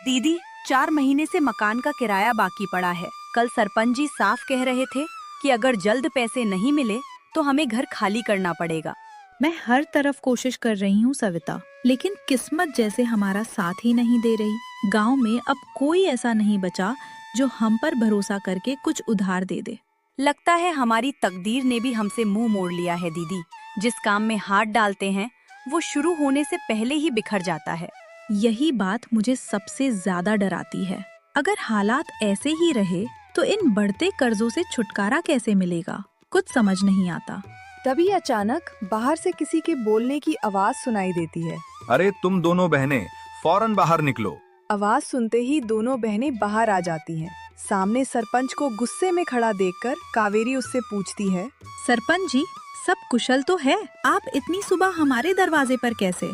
दीदी, 4 महीने से मकान का किराया बाकी पड़ा है। कल सरपंच जी साफ कह रहे थे कि अगर जल्द पैसे नहीं मिले तो हमें घर खाली करना पड़ेगा। मैं हर तरफ कोशिश कर रही हूँ सविता, लेकिन किस्मत जैसे हमारा साथ ही नहीं दे रही। गांव में अब कोई ऐसा नहीं बचा जो हम पर भरोसा करके कुछ उधार दे दे। लगता है हमारी तकदीर ने भी हमसे मुंह मोड़ लिया है दीदी। जिस काम में हाथ डालते हैं वो शुरू होने से पहले ही बिखर जाता है। यही बात मुझे सबसे ज्यादा डराती है। अगर हालात ऐसे ही रहे तो इन बढ़ते कर्जों से छुटकारा कैसे मिलेगा, कुछ समझ नहीं आता। तभी अचानक बाहर से किसी के बोलने की आवाज सुनाई देती है। अरे तुम दोनों बहनें फौरन बाहर निकलो। आवाज सुनते ही दोनों बहनें बाहर आ जाती हैं। सामने सरपंच को गुस्से में खड़ा देखकर कावेरी उससे पूछती है, सरपंच जी, सब कुशल तो है? आप इतनी सुबह हमारे दरवाजे पर कैसे?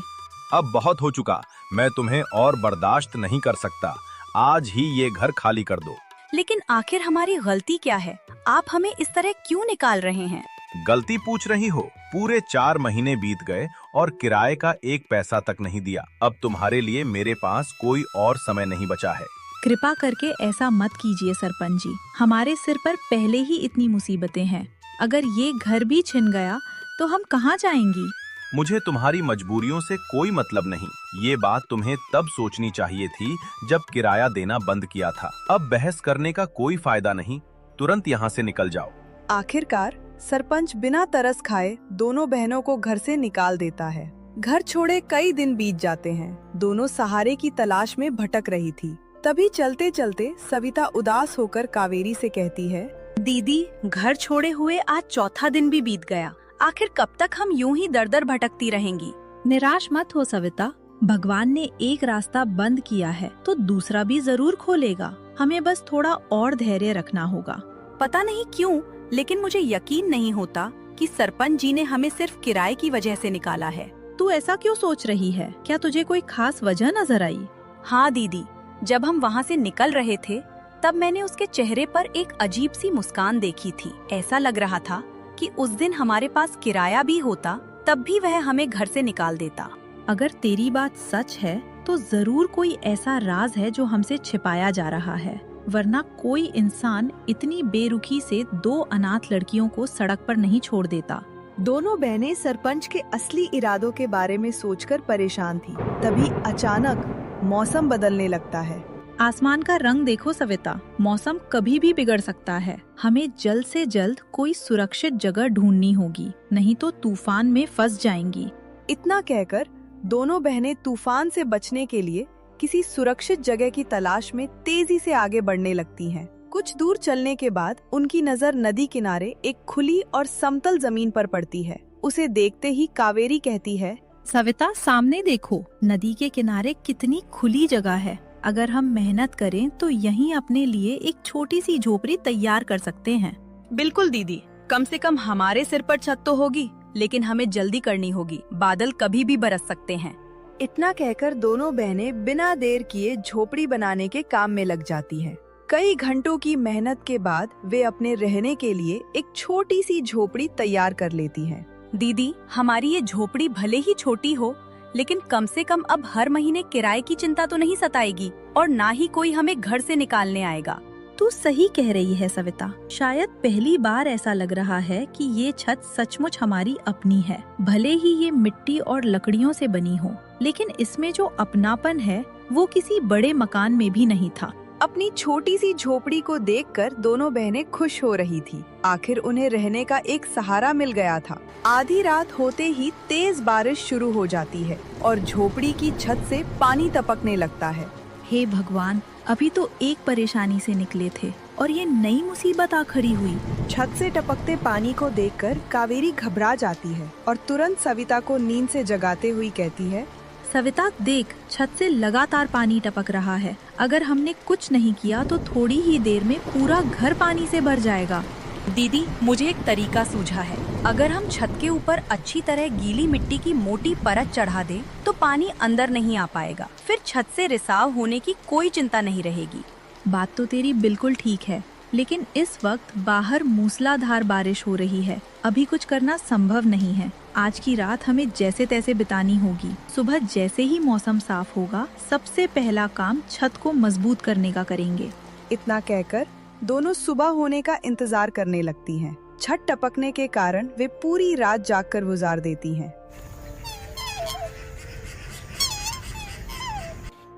अब बहुत हो चुका, मैं तुम्हें और बर्दाश्त नहीं कर सकता। आज ही ये घर खाली कर दो। लेकिन आखिर हमारी गलती क्या है? आप हमें इस तरह क्यों निकाल रहे हैं? गलती पूछ रही हो? पूरे 4 महीने बीत गए और किराए का 1 पैसा तक नहीं दिया। अब तुम्हारे लिए मेरे पास कोई और समय नहीं बचा है। कृपा करके ऐसा मत कीजिए सरपंच जी, हमारे सिर पर पहले ही इतनी मुसीबतें हैं। अगर ये घर भी छिन गया तो हम कहाँ जाएंगी? मुझे तुम्हारी मजबूरियों से कोई मतलब नहीं। ये बात तुम्हें तब सोचनी चाहिए थी जब किराया देना बंद किया था। अब बहस करने का कोई फायदा नहीं, तुरंत यहाँ से निकल जाओ। आखिरकार सरपंच बिना तरस खाए दोनों बहनों को घर से निकाल देता है। घर छोड़े कई दिन बीत जाते हैं। दोनों सहारे की तलाश में भटक रही थी। तभी चलते चलते सविता उदास होकर कावेरी से कहती है, दीदी, घर छोड़े हुए आज चौथा दिन भी बीत गया। आखिर कब तक हम यूं ही दर दर भटकती रहेंगी? निराश मत हो सविता, भगवान ने एक रास्ता बंद किया है तो दूसरा भी जरूर खोलेगा। हमें बस थोड़ा और धैर्य रखना होगा। पता नहीं क्यों, लेकिन मुझे यकीन नहीं होता कि सरपंच जी ने हमें सिर्फ किराए की वजह से निकाला है। तू ऐसा क्यों सोच रही है? क्या तुझे कोई खास वजह नजर आई? हाँ दीदी, जब हम वहाँ से निकल रहे थे तब मैंने उसके चेहरे पर एक अजीब सी मुस्कान देखी थी। ऐसा लग रहा था कि उस दिन हमारे पास किराया भी होता तब भी वह हमें घर से निकाल देता। अगर तेरी बात सच है तो जरूर कोई ऐसा राज है जो हमसे छिपाया जा रहा है, वरना कोई इंसान इतनी बेरुखी से 2 अनाथ लड़कियों को सड़क पर नहीं छोड़ देता। दोनों बहनें सरपंच के असली इरादों के बारे में सोचकर परेशान थी। तभी अचानक मौसम बदलने लगता है। आसमान का रंग देखो सविता, मौसम कभी भी बिगड़ सकता है। हमें जल्द से जल्द कोई सुरक्षित जगह ढूंढनी होगी, नहीं तो तूफान में फंस जाएंगी। इतना कहकर दोनों बहनें तूफान से बचने के लिए किसी सुरक्षित जगह की तलाश में तेजी से आगे बढ़ने लगती हैं। कुछ दूर चलने के बाद उनकी नजर नदी किनारे एक खुली और समतल जमीन पर पड़ती है। उसे देखते ही कावेरी कहती है, सविता, सामने देखो, नदी के किनारे कितनी खुली जगह है। अगर हम मेहनत करें तो यहीं अपने लिए एक छोटी सी झोपड़ी तैयार कर सकते हैं। बिल्कुल दीदी, कम से कम हमारे सिर पर छत तो होगी, लेकिन हमें जल्दी करनी होगी, बादल कभी भी बरस सकते हैं। इतना कहकर दोनों बहनें बिना देर किए झोपड़ी बनाने के काम में लग जाती हैं। कई घंटों की मेहनत के बाद वे अपने रहने के लिए एक छोटी सी झोपड़ी तैयार कर लेती हैं। दीदी, हमारी ये झोपड़ी भले ही छोटी हो, लेकिन कम से कम अब हर महीने किराए की चिंता तो नहीं सताएगी और ना ही कोई हमें घर से निकालने आएगा। तू सही कह रही है सविता, शायद पहली बार ऐसा लग रहा है कि ये छत सचमुच हमारी अपनी है। भले ही ये मिट्टी और लकड़ियों से बनी हो, लेकिन इसमें जो अपनापन है वो किसी बड़े मकान में भी नहीं था। अपनी छोटी सी झोपड़ी को देखकर दोनों बहनें खुश हो रही थी। आखिर उन्हें रहने का एक सहारा मिल गया था। आधी रात होते ही तेज बारिश शुरू हो जाती है और झोपड़ी की छत से पानी टपकने लगता है। हे भगवान, अभी तो एक परेशानी से निकले थे और ये नई मुसीबत आ खड़ी हुई। छत से टपकते पानी को देखकर कावेरी घबरा जाती है और तुरंत सविता को नींद से जगाते हुई कहती है, सविता देख, छत से लगातार पानी टपक रहा है। अगर हमने कुछ नहीं किया तो थोड़ी ही देर में पूरा घर पानी से भर जाएगा। दीदी, मुझे एक तरीका सूझा है। अगर हम छत के ऊपर अच्छी तरह गीली मिट्टी की मोटी परत चढ़ा दें तो पानी अंदर नहीं आ पाएगा। फिर छत से रिसाव होने की कोई चिंता नहीं रहेगी। बात तो तेरी बिल्कुल ठीक है, लेकिन इस वक्त बाहर मूसलाधार बारिश हो रही है। अभी कुछ करना संभव नहीं है। आज की रात हमें जैसे तैसे बितानी होगी। सुबह जैसे ही मौसम साफ होगा, सबसे पहला काम छत को मजबूत करने का करेंगे। इतना कहकर दोनों सुबह होने का इंतजार करने लगती हैं। छत टपकने के कारण वे पूरी रात जागकर गुजार देती हैं।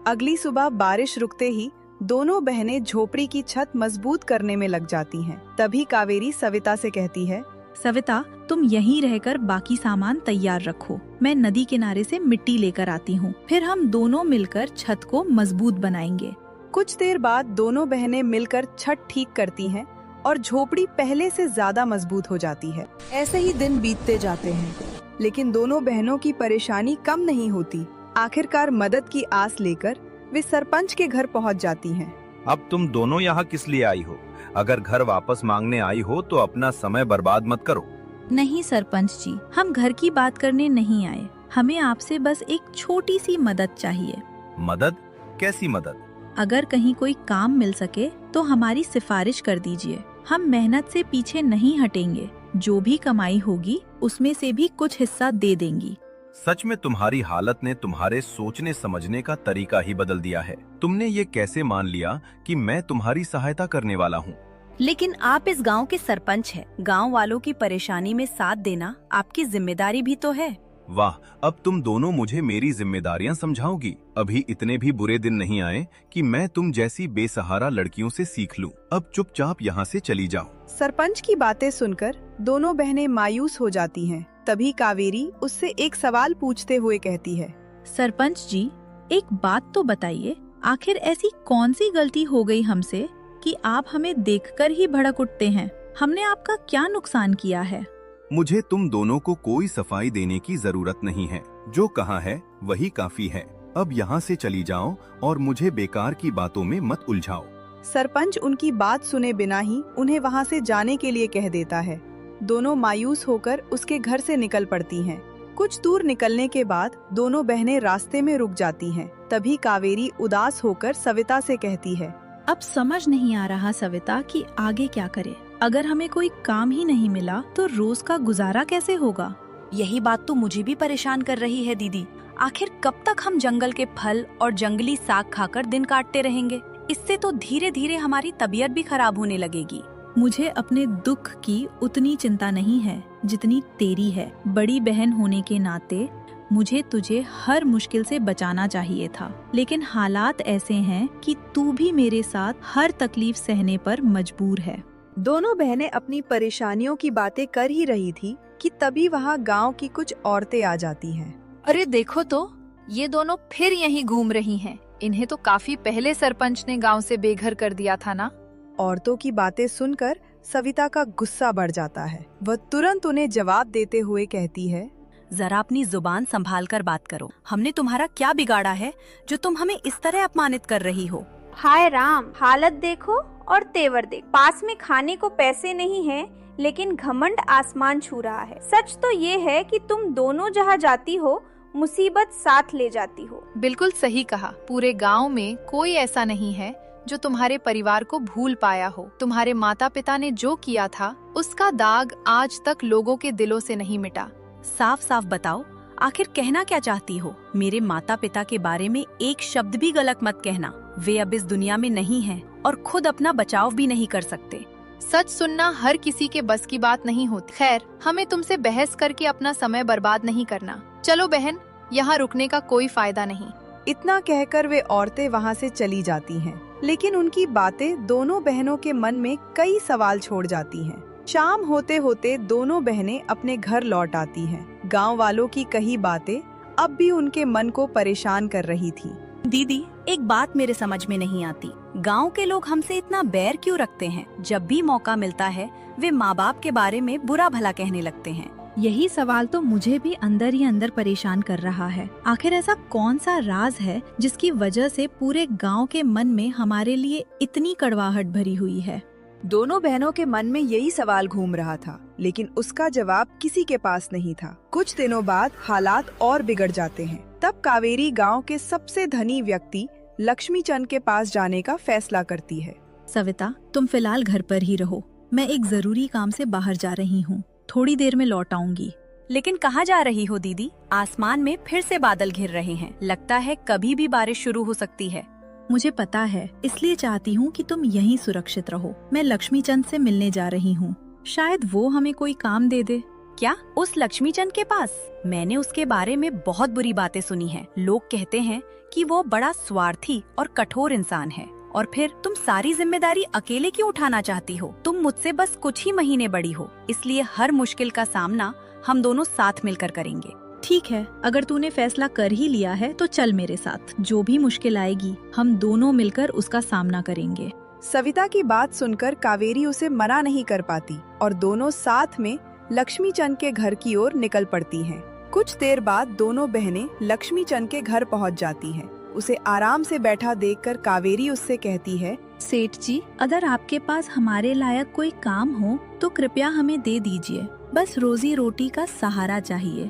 अगली सुबह बारिश रुकते ही दोनों बहनें झोपड़ी की छत मजबूत करने में लग जाती हैं। तभी कावेरी सविता से कहती है, सविता, तुम यहीं रहकर बाकी सामान तैयार रखो। मैं नदी किनारे से मिट्टी लेकर आती हूँ, फिर हम दोनों मिलकर छत को मजबूत बनाएंगे। कुछ देर बाद दोनों बहनें मिलकर छत ठीक करती हैं और झोपड़ी पहले से ज्यादा मजबूत हो जाती है। ऐसे ही दिन बीतते जाते हैं, लेकिन दोनों बहनों की परेशानी कम नहीं होती। आखिरकार मदद की आस लेकर वे सरपंच के घर पहुंच जाती हैं। अब तुम दोनों यहाँ किस लिए आई हो? अगर घर वापस मांगने आई हो तो अपना समय बर्बाद मत करो। नहीं सरपंच जी, हम घर की बात करने नहीं आए। हमें आपसे बस एक छोटी सी मदद चाहिए। मदद? कैसी मदद? अगर कहीं कोई काम मिल सके तो हमारी सिफारिश कर दीजिए। हम मेहनत से पीछे नहीं हटेंगे। जो भी कमाई होगी उसमें से भी कुछ हिस्सा दे देंगी। सच में तुम्हारी हालत ने तुम्हारे सोचने समझने का तरीका ही बदल दिया है। तुमने ये कैसे मान लिया कि मैं तुम्हारी सहायता करने वाला हूँ? लेकिन आप इस गांव के सरपंच हैं। गांव वालों की परेशानी में साथ देना आपकी जिम्मेदारी भी तो है। वाह, अब तुम दोनों मुझे मेरी जिम्मेदारियां समझाओगी। अभी इतने भी बुरे दिन नहीं आए कि मैं तुम जैसी बेसहारा लड़कियों से सीख लूं। अब चुपचाप यहाँ से चली जाओ। सरपंच की बातें सुनकर दोनों बहनें मायूस हो जाती हैं। तभी कावेरी उससे एक सवाल पूछते हुए कहती है, सरपंच जी, एक बात तो बताइए, आखिर ऐसी कौन सी गलती हो गई हमसे कि आप हमें देखकर ही भड़क उठते हैं? हमने आपका क्या नुकसान किया है? मुझे तुम दोनों को कोई सफाई देने की जरूरत नहीं है। जो कहा है वही काफी है। अब यहाँ से चली जाओ और मुझे बेकार की बातों में मत उलझाओ। सरपंच उनकी बात सुने बिना ही उन्हें वहाँ से जाने के लिए कह देता है। दोनों मायूस होकर उसके घर से निकल पड़ती हैं। कुछ दूर निकलने के बाद दोनों बहनें रास्ते में रुक जाती हैं। तभी कावेरी उदास होकर सविता से कहती है, अब समझ नहीं आ रहा सविता कि आगे क्या करे। अगर हमें कोई काम ही नहीं मिला तो रोज का गुजारा कैसे होगा? यही बात तो मुझे भी परेशान कर रही है दीदी। आखिर कब तक हम जंगल के फल और जंगली साग खाकर दिन काटते रहेंगे? इससे तो धीरे धीरे हमारी तबीयत भी खराब होने लगेगी। मुझे अपने दुख की उतनी चिंता नहीं है जितनी तेरी है। बड़ी बहन होने के नाते मुझे तुझे हर मुश्किल से बचाना चाहिए था, लेकिन हालात ऐसे हैं कि तू भी मेरे साथ हर तकलीफ सहने पर मजबूर है। दोनों बहनें अपनी परेशानियों की बातें कर ही रही थी कि तभी वहाँ गांव की कुछ औरतें आ जाती हैं। अरे देखो तो, ये दोनों फिर यहीं घूम रही हैं। इन्हें तो काफी पहले सरपंच ने गांव से बेघर कर दिया था ना। औरतों की बातें सुनकर सविता का गुस्सा बढ़ जाता है। वह तुरंत उन्हें जवाब देते हुए कहती है, जरा अपनी जुबान संभाल कर बात करो। हमने तुम्हारा क्या बिगाड़ा है जो तुम हमें इस तरह अपमानित कर रही हो? हाय राम, हालत देखो और तेवर देख। पास में खाने को पैसे नहीं है, लेकिन घमंड आसमान छू रहा है। सच तो ये है कि तुम दोनों जहाँ जाती हो मुसीबत साथ ले जाती हो। बिल्कुल सही कहा। पूरे गांव में कोई ऐसा नहीं है जो तुम्हारे परिवार को भूल पाया हो। तुम्हारे माता पिता ने जो किया था उसका दाग आज तक लोगों के दिलों से नहीं मिटा। साफ साफ बताओ, आखिर कहना क्या चाहती हो? मेरे माता पिता के बारे में एक शब्द भी गलत मत कहना। वे अब इस दुनिया में नहीं हैं और खुद अपना बचाव भी नहीं कर सकते। सच सुनना हर किसी के बस की बात नहीं होती। खैर, हमें तुमसे बहस करके अपना समय बर्बाद नहीं करना। चलो बहन, यहाँ रुकने का कोई फायदा नहीं। इतना कहकर वे औरतें वहाँ से चली जाती हैं, लेकिन उनकी बातें दोनों बहनों के मन में कई सवाल छोड़ जाती हैं। शाम होते होते दोनों बहनें अपने घर लौट आती हैं। गांव वालों की कही बातें अब भी उनके मन को परेशान कर रही थी। दीदी, एक बात मेरे समझ में नहीं आती। गांव के लोग हमसे इतना बैर क्यों रखते हैं? जब भी मौका मिलता है वे माँ बाप के बारे में बुरा भला कहने लगते हैं। यही सवाल तो मुझे भी अंदर ही अंदर परेशान कर रहा है। आखिर ऐसा कौन सा राज है जिसकी वजह से पूरे गांव के मन में हमारे लिए इतनी कड़वाहट भरी हुई है? दोनों बहनों के मन में यही सवाल घूम रहा था, लेकिन उसका जवाब किसी के पास नहीं था। कुछ दिनों बाद हालात और बिगड़ जाते हैं। तब कावेरी गांव के सबसे धनी व्यक्ति लक्ष्मी चंद के पास जाने का फैसला करती है। सविता, तुम फिलहाल घर पर ही रहो। मैं एक जरूरी काम से बाहर जा रही हूँ। थोड़ी देर में लौट आऊंगी। लेकिन कहाँ जा रही हो दीदी? आसमान में फिर से बादल घिर रहे हैं। लगता है कभी भी बारिश शुरू हो सकती है। मुझे पता है, इसलिए चाहती हूँ कि तुम यहीं सुरक्षित रहो। मैं लक्ष्मीचंद से मिलने जा रही हूँ, शायद वो हमें कोई काम दे दे। क्या उस लक्ष्मीचंद के पास? मैंने उसके बारे में बहुत बुरी बातें सुनी हैं। लोग कहते हैं कि वो बड़ा स्वार्थी और कठोर इंसान है। और फिर तुम सारी जिम्मेदारी अकेले क्यों उठाना चाहती हो? तुम मुझसे बस कुछ ही महीने बड़ी हो, इसलिए हर मुश्किल का सामना हम दोनों साथ मिलकर करेंगे। ठीक है, अगर तूने फैसला कर ही लिया है तो चल मेरे साथ। जो भी मुश्किल आएगी हम दोनों मिलकर उसका सामना करेंगे। सविता की बात सुनकर कावेरी उसे मना नहीं कर पाती और दोनों साथ में लक्ष्मीचंद के घर की ओर निकल पड़ती हैं। कुछ देर बाद दोनों बहनें लक्ष्मीचंद के घर पहुंच जाती हैं। उसे आराम से बैठा देखकर कावेरी उससे कहती है, सेठ जी, अगर आपके पास हमारे लायक कोई काम हो तो कृपया हमें दे दीजिए। बस रोजी रोटी का सहारा चाहिए।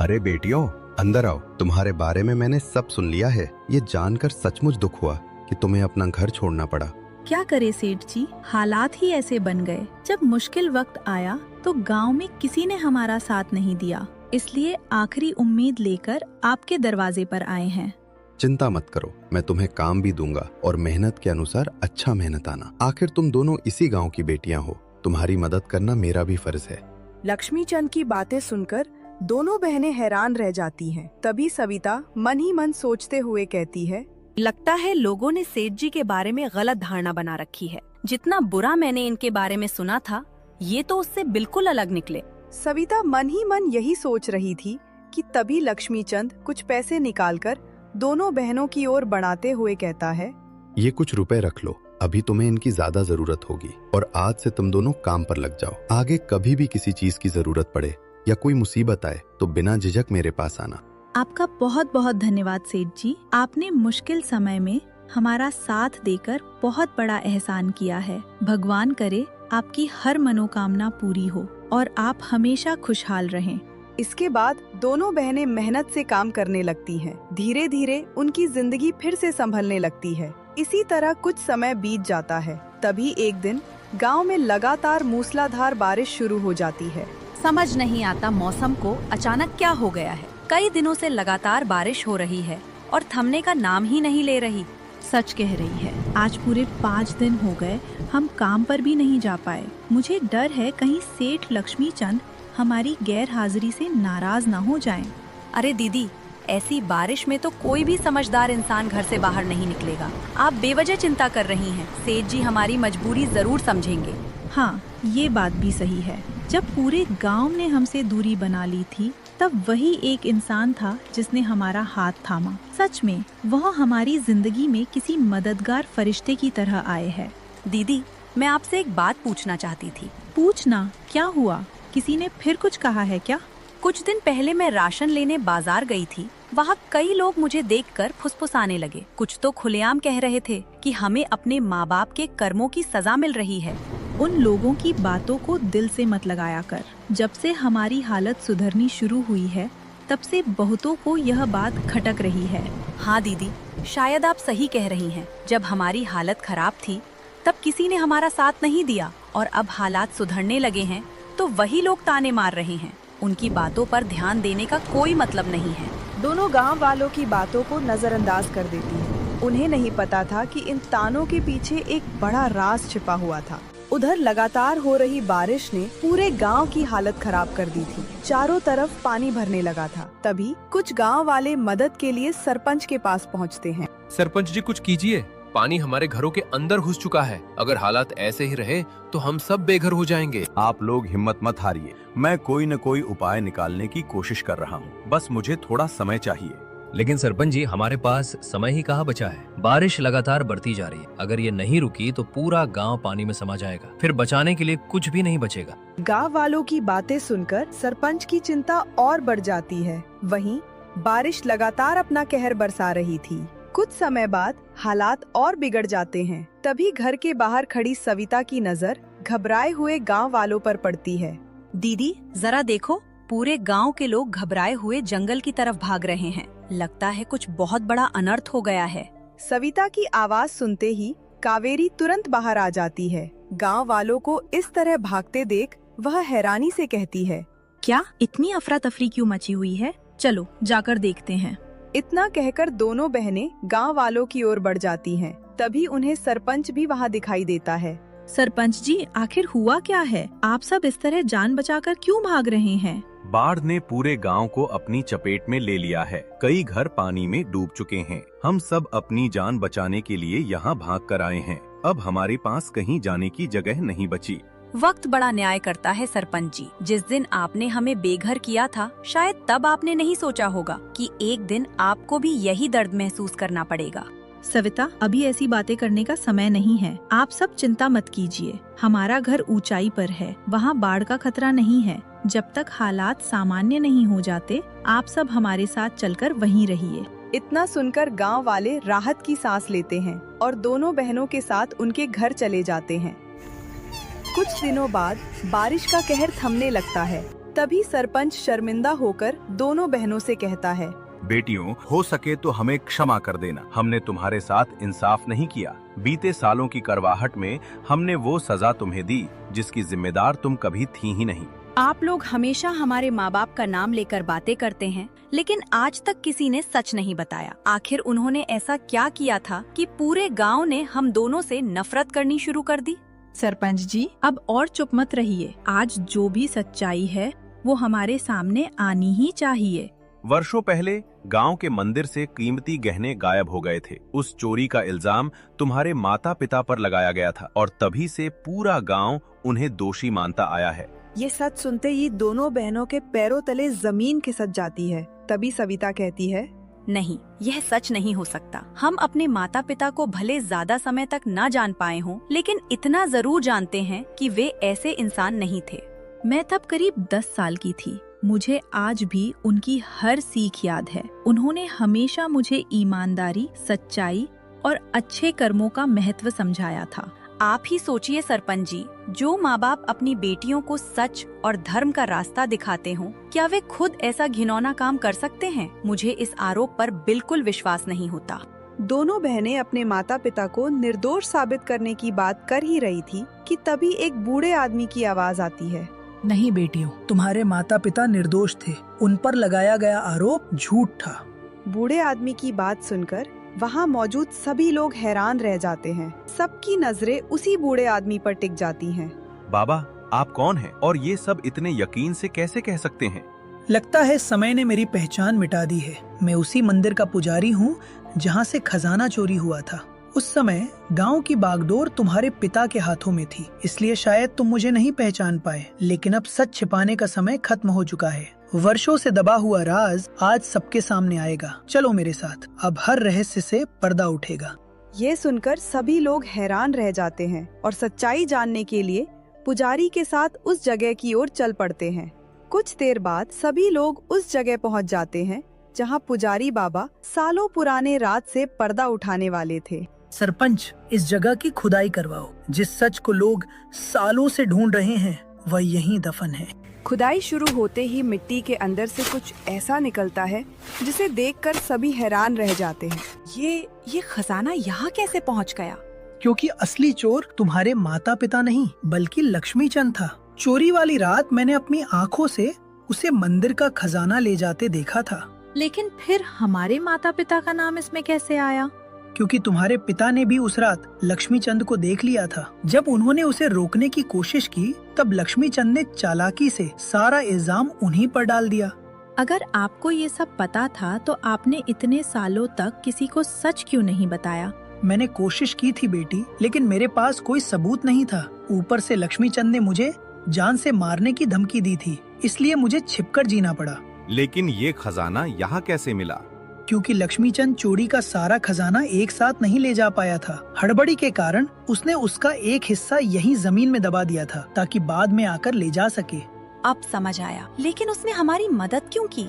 अरे बेटियों, अंदर आओ। तुम्हारे बारे में मैंने सब सुन लिया है। ये जानकर सचमुच दुख हुआ कि तुम्हें अपना घर छोड़ना पड़ा। क्या करे सेठ जी, हालात ही ऐसे बन गए। जब मुश्किल वक्त आया तो गांव में किसी ने हमारा साथ नहीं दिया, इसलिए आखिरी उम्मीद लेकर आपके दरवाजे पर आए हैं। चिंता मत करो, मैं तुम्हें काम भी दूंगा और मेहनत के अनुसार अच्छा मेहनत आना। आखिर तुम दोनों इसी गांव की बेटियां हो, तुम्हारी मदद करना मेरा भी फर्ज है। लक्ष्मीचंद की बातें सुनकर दोनों बहनें हैरान रह जाती हैं। तभी सविता मन ही मन सोचते हुए कहती है, लगता है लोगों ने सेठ जी के बारे में गलत धारणा बना रखी है। जितना बुरा मैंने इनके बारे में सुना था, ये तो उससे बिल्कुल अलग निकले। सविता मन ही मन यही सोच रही थी कि तभी लक्ष्मीचंद कुछ पैसे निकालकर दोनों बहनों की ओर बढ़ाते हुए कहता है, ये कुछ रुपए रख लो, अभी तुम्हें इनकी ज्यादा जरूरत होगी और आज से तुम दोनों काम पर लग जाओ। आगे कभी भी किसी चीज की जरूरत पड़े या कोई मुसीबत आए तो बिना झिझक मेरे पास आना। आपका बहुत बहुत धन्यवाद सेठ जी, आपने मुश्किल समय में हमारा साथ देकर बहुत बड़ा एहसान किया है। भगवान करे आपकी हर मनोकामना पूरी हो और आप हमेशा खुशहाल रहें। इसके बाद दोनों बहनें मेहनत से काम करने लगती हैं। धीरे धीरे उनकी जिंदगी फिर से संभलने लगती है। इसी तरह कुछ समय बीत जाता है। तभी एक दिन गांव में लगातार मूसलाधार बारिश शुरू हो जाती है। समझ नहीं आता मौसम को अचानक क्या हो गया है। कई दिनों से लगातार बारिश हो रही है और थमने का नाम ही नहीं ले रही। सच कह रही है, आज पूरे 5 दिन हो गए हम काम पर भी नहीं जा पाए। मुझे डर है कहीं सेठ लक्ष्मीचंद हमारी गैर हाजिरी से नाराज ना हो जाएं। अरे दीदी, ऐसी बारिश में तो कोई भी समझदार इंसान घर से बाहर नहीं निकलेगा। आप बेवजह चिंता कर रही हैं। सेठ जी हमारी मजबूरी जरूर समझेंगे। हाँ, ये बात भी सही है। जब पूरे गांव ने हमसे दूरी बना ली थी, तब वही एक इंसान था जिसने हमारा हाथ थामा। सच में वह हमारी जिंदगी में किसी मददगार फरिश्ते की तरह आए हैं। दीदी, मैं आपसे एक बात पूछना चाहती थी। पूछना, क्या हुआ? किसी ने फिर कुछ कहा है क्या? कुछ दिन पहले मैं राशन लेने बाजार गई थी। वहाँ कई लोग मुझे देखकर फुसफुसाने लगे। कुछ तो खुलेआम कह रहे थे कि हमें अपने माँ बाप के कर्मों की सजा मिल रही है। उन लोगों की बातों को दिल से मत लगाया कर। जब से हमारी हालत सुधरनी शुरू हुई है, तब से बहुतों को यह बात खटक रही है। हाँ दीदी, शायद आप सही कह रही हैं। जब हमारी हालत खराब थी, तब किसी ने हमारा साथ नहीं दिया और अब हालात सुधरने लगे हैं तो वही लोग ताने मार रहे हैं। उनकी बातों पर ध्यान देने का कोई मतलब नहीं है। दोनों गांव वालों की बातों को नजरअंदाज कर देती है। उन्हें नहीं पता था कि इन तानों के पीछे एक बड़ा राज छिपा हुआ था। उधर लगातार हो रही बारिश ने पूरे गांव की हालत खराब कर दी थी। चारों तरफ पानी भरने लगा था। तभी कुछ गांव वाले मदद के लिए सरपंच के पास पहुंचते हैं। सरपंच जी, कुछ कीजिए। पानी हमारे घरों के अंदर घुस चुका है। अगर हालात ऐसे ही रहे तो हम सब बेघर हो जाएंगे। आप लोग हिम्मत मत हारिए, मैं कोई न कोई उपाय निकालने की कोशिश कर रहा हूँ। बस मुझे थोड़ा समय चाहिए। लेकिन सरपंच जी, हमारे पास समय ही कहाँ बचा है। बारिश लगातार बढ़ती जा रही है। अगर ये नहीं रुकी तो पूरा गांव पानी में समा जाएगा। फिर बचाने के लिए कुछ भी नहीं बचेगा। गांव वालों की बातें सुनकर सरपंच की चिंता और बढ़ जाती है। वहीं बारिश लगातार अपना कहर बरसा रही थी। कुछ समय बाद हालात और बिगड़ जाते हैं। तभी घर के बाहर खड़ी सविता की नजर घबराए हुए गांव वालों पर पड़ती है। दीदी, जरा देखो, पूरे गांव के लोग घबराए हुए जंगल की तरफ भाग रहे हैं। लगता है कुछ बहुत बड़ा अनर्थ हो गया है। सविता की आवाज सुनते ही कावेरी तुरंत बाहर आ जाती है। गांव वालों को इस तरह भागते देख वह हैरानी से कहती है, क्या इतनी अफरा तफरी क्यों मची हुई है? चलो जाकर देखते हैं। इतना कहकर दोनों बहनें गांव वालों की ओर बढ़ जाती हैं। तभी उन्हें सरपंच भी वहां दिखाई देता है। सरपंच जी, आखिर हुआ क्या है? आप सब इस तरह जान बचाकर क्यों भाग रहे हैं? बाढ़ ने पूरे गांव को अपनी चपेट में ले लिया है। कई घर पानी में डूब चुके हैं। हम सब अपनी जान बचाने के लिए यहाँ भाग कर आए हैं। अब हमारे पास कहीं जाने की जगह नहीं बची। वक्त बड़ा न्याय करता है सरपंच जी। जिस दिन आपने हमें बेघर किया था, शायद तब आपने नहीं सोचा होगा कि एक दिन आपको भी यही दर्द महसूस करना पड़ेगा। सविता, अभी ऐसी बातें करने का समय नहीं है। आप सब चिंता मत कीजिए। हमारा घर ऊंचाई पर है, वहाँ बाढ़ का खतरा नहीं है। जब तक हालात सामान्य नहीं हो जाते, आप सब हमारे साथ चलकर वहीं रहिए। इतना सुनकर गांव वाले राहत की सांस लेते हैं और दोनों बहनों के साथ उनके घर चले जाते हैं। कुछ दिनों बाद बारिश का कहर थमने लगता है। तभी सरपंच शर्मिंदा होकर दोनों बहनों से कहता है, बेटियों, हो सके तो हमें क्षमा कर देना। हमने तुम्हारे साथ इंसाफ नहीं किया। बीते सालों की करवाहट में हमने वो सजा तुम्हें दी जिसकी जिम्मेदार तुम कभी थी ही नहीं। आप लोग हमेशा हमारे माँ बाप का नाम लेकर बातें करते हैं, लेकिन आज तक किसी ने सच नहीं बताया। आखिर उन्होंने ऐसा क्या किया था कि पूरे गांव ने हम दोनों से नफरत करनी शुरू कर दी? सरपंच जी, अब और चुप मत रहिए। आज जो भी सच्चाई है वो हमारे सामने आनी ही चाहिए। वर्षों पहले गांव के मंदिर से कीमती गहने गायब हो गए थे। उस चोरी का इल्जाम तुम्हारे माता पिता पर लगाया गया था और तभी से पूरा गांव उन्हें दोषी मानता आया है। ये सच सुनते ही दोनों बहनों के पैरों तले जमीन खिसक जाती है। तभी सविता कहती है, नहीं, यह सच नहीं हो सकता। हम अपने माता पिता को भले ज्यादा समय तक न जान पाए हों, लेकिन इतना जरूर जानते हैं कि वे ऐसे इंसान नहीं थे। मैं तब करीब 10 साल की थी। मुझे आज भी उनकी हर सीख याद है। उन्होंने हमेशा मुझे ईमानदारी, सच्चाई और अच्छे कर्मों का महत्व समझाया था। आप ही सोचिए सरपंच जी, जो माँ बाप अपनी बेटियों को सच और धर्म का रास्ता दिखाते हों, क्या वे खुद ऐसा घिनौना काम कर सकते हैं? मुझे इस आरोप पर बिल्कुल विश्वास नहीं होता। दोनों बहनें अपने माता पिता को निर्दोष साबित करने की बात कर ही रही थी कि तभी एक बूढ़े आदमी की आवाज आती है। नहीं बेटियों, तुम्हारे माता पिता निर्दोष थे। उन पर लगाया गया आरोप झूठ था। बूढ़े आदमी की बात सुनकर वहाँ मौजूद सभी लोग हैरान रह जाते हैं। सबकी नजरें उसी बूढ़े आदमी पर टिक जाती हैं। बाबा, आप कौन हैं और ये सब इतने यकीन से कैसे कह सकते हैं? लगता है समय ने मेरी पहचान मिटा दी है। मैं उसी मंदिर का पुजारी हूँ जहाँ से खजाना चोरी हुआ था। उस समय गांव की बागडोर तुम्हारे पिता के हाथों में थी, इसलिए शायद तुम मुझे नहीं पहचान पाए। लेकिन अब सच छिपाने का समय खत्म हो चुका है। वर्षों से दबा हुआ राज आज सबके सामने आएगा। चलो मेरे साथ, अब हर रहस्य से पर्दा उठेगा। ये सुनकर सभी लोग हैरान रह जाते हैं और सच्चाई जानने के लिए पुजारी के साथ उस जगह की ओर चल पड़ते हैं। कुछ देर बाद सभी लोग उस जगह पहुंच जाते हैं जहां पुजारी बाबा सालों पुराने राज से पर्दा उठाने वाले थे। सरपंच, इस जगह की खुदाई करवाओ। जिस सच को लोग सालों से ढूंढ रहे हैं वह यहीं दफन है। खुदाई शुरू होते ही मिट्टी के अंदर से कुछ ऐसा निकलता है जिसे देखकर सभी हैरान रह जाते हैं। ये खजाना यहाँ कैसे पहुँच गया? क्योंकि असली चोर तुम्हारे माता पिता नहीं बल्कि लक्ष्मी चंद था। चोरी वाली रात मैंने अपनी आँखों से उसे मंदिर का खजाना ले जाते देखा था। लेकिन फिर हमारे माता पिता का नाम इसमें कैसे आया? क्योंकि तुम्हारे पिता ने भी उस रात लक्ष्मी चंद को देख लिया था। जब उन्होंने उसे रोकने की कोशिश की तब लक्ष्मी चंद ने चालाकी से सारा इल्जाम उन्हीं पर डाल दिया। अगर आपको ये सब पता था तो आपने इतने सालों तक किसी को सच क्यों नहीं बताया? मैंने कोशिश की थी बेटी, लेकिन मेरे पास कोई सबूत नहीं था। ऊपर से लक्ष्मी चंद ने मुझे जान से मारने की धमकी दी थी, इसलिए मुझे छिपकर जीना पड़ा। लेकिन ये खजाना यहाँ कैसे मिला? क्योंकि लक्ष्मी चंद चोरी का सारा खजाना एक साथ नहीं ले जा पाया था। हड़बड़ी के कारण उसने उसका एक हिस्सा यहीं जमीन में दबा दिया था ताकि बाद में आकर ले जा सके। अब समझ आया। लेकिन उसने हमारी मदद क्यों की?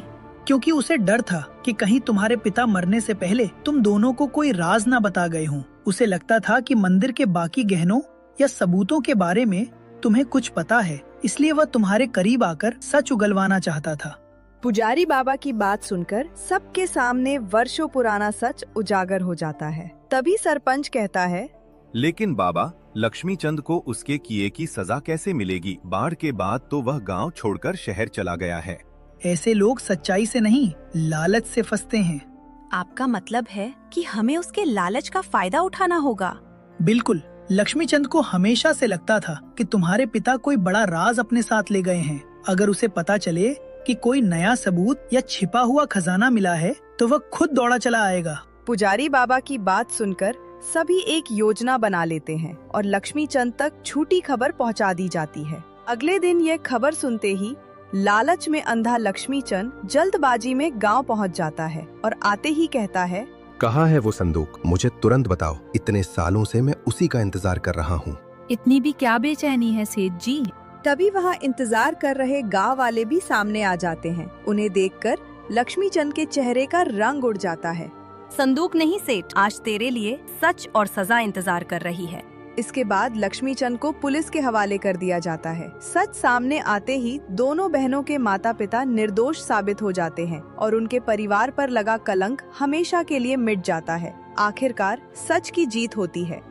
क्योंकि उसे डर था कि कहीं तुम्हारे पिता मरने से पहले तुम दोनों को कोई राज ना बता गए हों। उसे लगता था कि मंदिर के बाकी गहनों या सबूतों के बारे में तुम्हें कुछ पता है, इसलिए वह तुम्हारे करीब आकर सच उगलवाना चाहता था। पुजारी बाबा की बात सुनकर सबके सामने वर्षों पुराना सच उजागर हो जाता है। तभी सरपंच कहता है, लेकिन बाबा, लक्ष्मी चंद को उसके किए की सजा कैसे मिलेगी? बाढ़ के बाद तो वह गांव छोड़कर शहर चला गया है। ऐसे लोग सच्चाई से नहीं, लालच से फंसते हैं। आपका मतलब है कि हमें उसके लालच का फायदा उठाना होगा? बिल्कुल। लक्ष्मी चंद को हमेशा से लगता था कि तुम्हारे पिता कोई बड़ा राज अपने साथ ले गए हैं। अगर उसे पता चले कि कोई नया सबूत या छिपा हुआ खजाना मिला है तो वह खुद दौड़ा चला आएगा। पुजारी बाबा की बात सुनकर सभी एक योजना बना लेते हैं और लक्ष्मी चंद तक झूठी खबर पहुंचा दी जाती है। अगले दिन यह खबर सुनते ही लालच में अंधा लक्ष्मी चंद जल्दबाजी में गांव पहुंच जाता है और आते ही कहता है, कहाँ है वो संदूक? मुझे तुरंत बताओ। इतने सालों से मैं उसी का इंतजार कर रहा हूँ। इतनी भी क्या बेचैनी है सेठ जी? तभी वहाँ इंतजार कर रहे गांव वाले भी सामने आ जाते हैं। उन्हें देखकर लक्ष्मी चंद के चेहरे का रंग उड़ जाता है। संदूक नहीं सेठ, आज तेरे लिए सच और सजा इंतजार कर रही है। इसके बाद लक्ष्मी चंद को पुलिस के हवाले कर दिया जाता है। सच सामने आते ही दोनों बहनों के माता पिता निर्दोष साबित हो जाते हैं और उनके परिवार पर लगा कलंक हमेशा के लिए मिट जाता है। आखिरकार सच की जीत होती है।